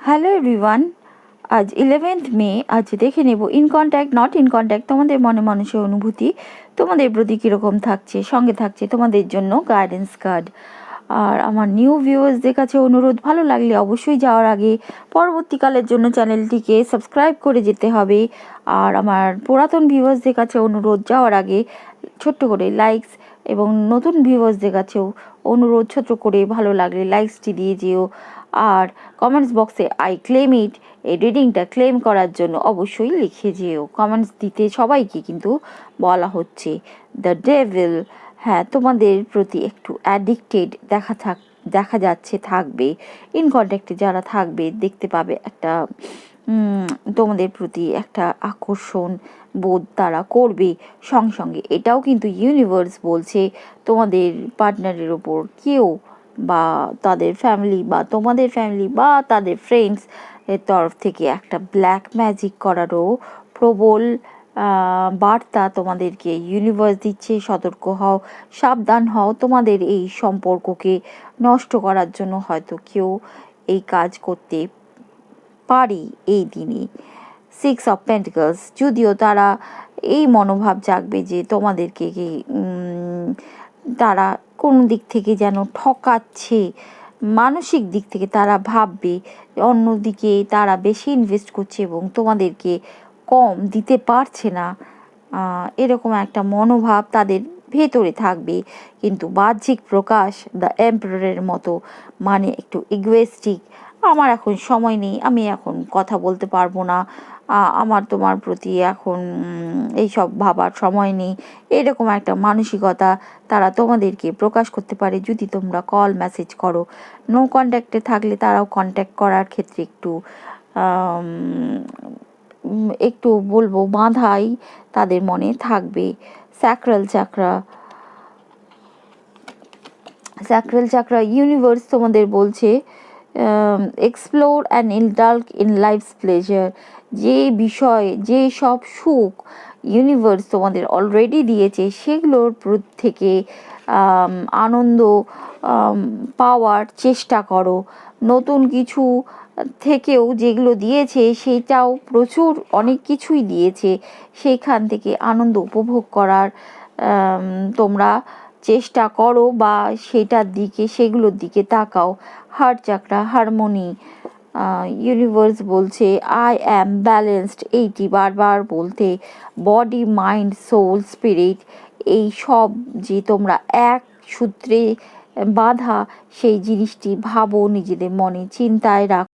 Hello everyone, আজ 11th মে। আজ দেখে নেব in contact not in contact তোমাদের মনে মানুষের অনুভূতি তোমাদের প্রতি কীরকম থাকছে, সঙ্গে থাকছে তোমাদের জন্য গাইডেন্স কার্ড। আর আমার নিউ ভিউয়ার্সদের কাছে অনুরোধ, ভালো লাগলে অবশ্যই যাওয়ার আগে পরবর্তীকালের জন্য চ্যানেলটিকে সাবস্ক্রাইব করে যেতে হবে। আর আমার পুরাতন ভিউয়ার্সদের কাছে অনুরোধ, যাওয়ার আগে ছোট্ট করে লাইকস, এবং নতুন ভিউয়ার্সদের কাছেও অনুরোধ, ছোট করে ভালো লাগলে লাইকসটি দিয়ে যেও। আর কমেন্টস বক্সে আই ক্লেম ইট, এই রিডিংটা ক্লেম করার জন্য অবশ্যই লিখে যেও। কমেন্টস দিতে সবাইকে কিন্তু বলা হচ্ছে। দ্য ডেভিল, হ্যাঁ, তোমাদের প্রতি একটু অ্যাডিক্টেড দেখা যাচ্ছে, থাকবে। ইন কন্ট্যাক্টে যারা থাকবে দেখতে পাবে একটা তোমাদের প্রতি একটা আকর্ষণ বোধ তারা করবে। সঙ্গে সঙ্গে এটাও কিন্তু ইউনিভার্স বলছে তোমাদের পার্টনারের ওপর কেউ বা তাদের ফ্যামিলি বা তোমাদের ফ্যামিলি বা তাদের ফ্রেন্ডস এর তরফ থেকে একটা ব্ল্যাক ম্যাজিক করারও প্রবল বার্তা তোমাদেরকে ইউনিভার্স দিচ্ছে। সতর্ক হও, সাবধান হও, তোমাদের এই সম্পর্ককে নষ্ট করার জন্য হয়তো কেউ এই কাজ করতে পারে এই দিনে। 6 অফ পেন্টিকলস, যদিও তারা এই মনোভাব জাগবে যে তোমাদেরকে তারা কোন দিক থেকে যেন ঠকাচ্ছে, মানসিক দিক থেকে তারা ভাববে, অন্যদিকে তারা বেশি ইনভেস্ট করছে এবং তোমাদেরকে কম দিতে পারছে না, এরকম একটা মনোভাব তাদের ভেতরে থাকবে। কিন্তু বাহ্যিক প্রকাশ দ্য এম্পারারের মতো, মানে একটু ইগোয়েস্টিক, আমার এখন সময় নেই, আমি এখন কথা বলতে পারবো না, আমার তোমার প্রতি এখন এইসব ভাবার সময় নেই, এরকম একটা মানসিকতা তারা তোমাদেরকে প্রকাশ করতে পারে যদি তোমরা কল মেসেজ করো। নো কন্ট্যাক্টে থাকলে তারাও কন্ট্যাক্ট করার ক্ষেত্রে একটু বলবো বাঁধাই তাদের মনে থাকবে। স্যাক্রাল চাকরা ইউনিভার্স তোমাদের বলছে explore and indulge in life's pleasure. যে বিষয়, যে সব সুখ ইউনিভার্স তোমাদের অলরেডি দিয়েছে সেগুলোর থেকে আনন্দ পাওয়ার চেষ্টা করো। নতুন কিছু থেকেও যেগুলো দিয়েছে সেটাও প্রচুর অনেক কিছুই দিয়েছে, সেইখান থেকে আনন্দ উপভোগ করার তোমরা চেষ্টা করো বা সেগুলোর দিকে তাকাও। হার্ট চাকরা হারমোনি, ইউনিভার্স বলছে আই অ্যাম ব্যালেন্সড, এইটি বারবার বলতে বডি মাইন্ড সোল স্পিরিট, এই সব যে তোমরা এক সূত্রে বাঁধা সেই জিনিসটি ভাবো, নিজেদের মনে চিন্তায় রাখো।